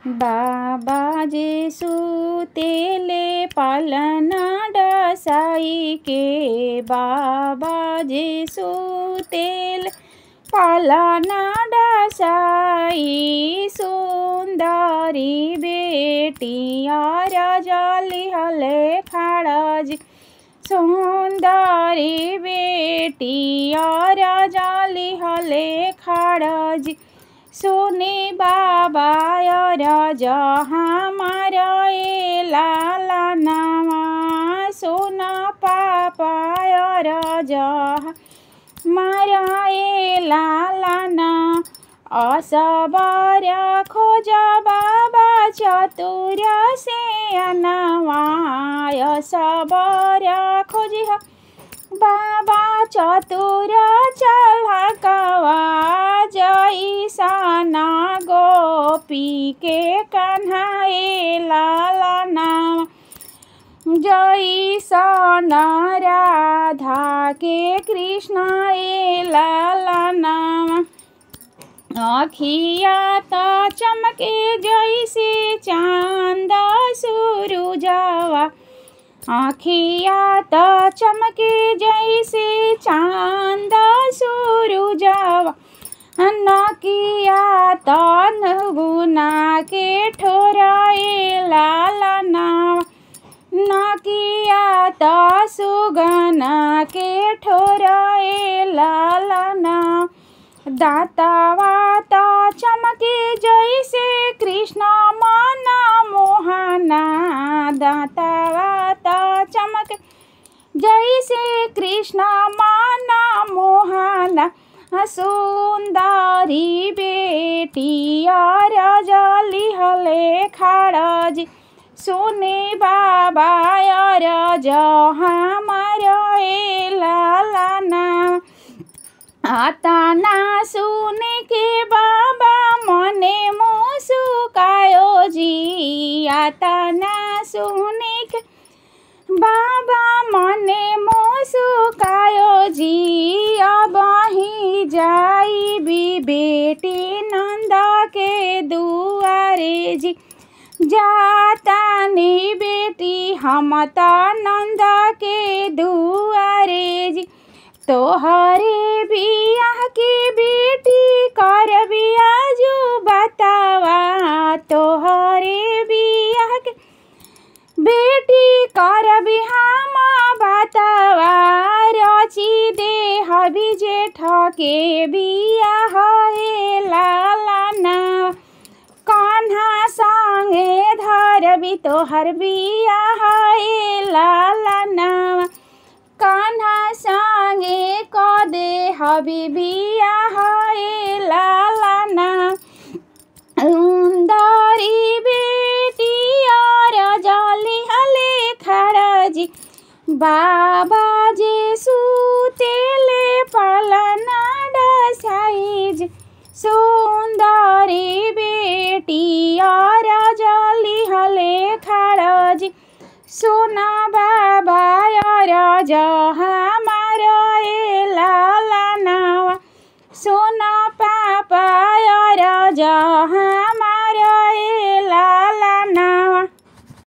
बाबा जे सुतेले पालना डसाई के, बाबा जे सुतेले पालना डसाई। सुंदरी बेटिया राजा लिहले खाड़ाजी, सुंदरी बेटिया राजा लिहले खाड़ाजी। सुने बाबा राजा हमारा ए लाला नामा, सोना पापा राजा हमारा ए लाला ना। असबर खोजा बाबा चतुर से अनवा, असबर खोजी बाबा चतुर चलकवा। जैसना गोपी के कन्हा ए लाला नाम, जैसना राधा के कृष्ण ए लाला नाम। आखिया तो चमके जैसे चांद सूरजवा, आखिया तो चमके जैसे चांद सूरजवा। नकिया तो नगुना के ठोरा ए लाला नाम, नकिया तो सुगना के ठोरा ए लाला नाम। दातावा तो चमके जैसे कृष्ण मन मोहना, दातावा तो चमके जैसे कृष्ण मन मोहना। सुंदरी बेटिया राजा लिहले खाड़ाजी, सुने बाबा राजा हमारा ए लाला ना। आता ना सुने के बाबा मने मुसुकायो जी, आता ना सुने के बाबा मने मुसुकायो जी। अब ही जाई भी बेटी नंदा के दुआरे जी, जाता नी बेटी हम ता नंदा के दुआरे जी। तोहरे बियाह की बेटी कर बियाजू बतावा, तोहरे बियाह के बेटी कर बिहाम बतावा। रची दे हबी जेठ के बियाह ए लाला ना, कान्हा संगे धरबी तोहर बियाह ए लाला ना। कान्हा संगे क दे हबी बियाह ए लाला ना। सुंदरी बेटिया राजा लिहले खाड़ाजी, बाबा जे सुतेले पालना डसाई जी। सुंदरी बेटिया राजा लिहले खाड़ाजी, सोना बाबा राजा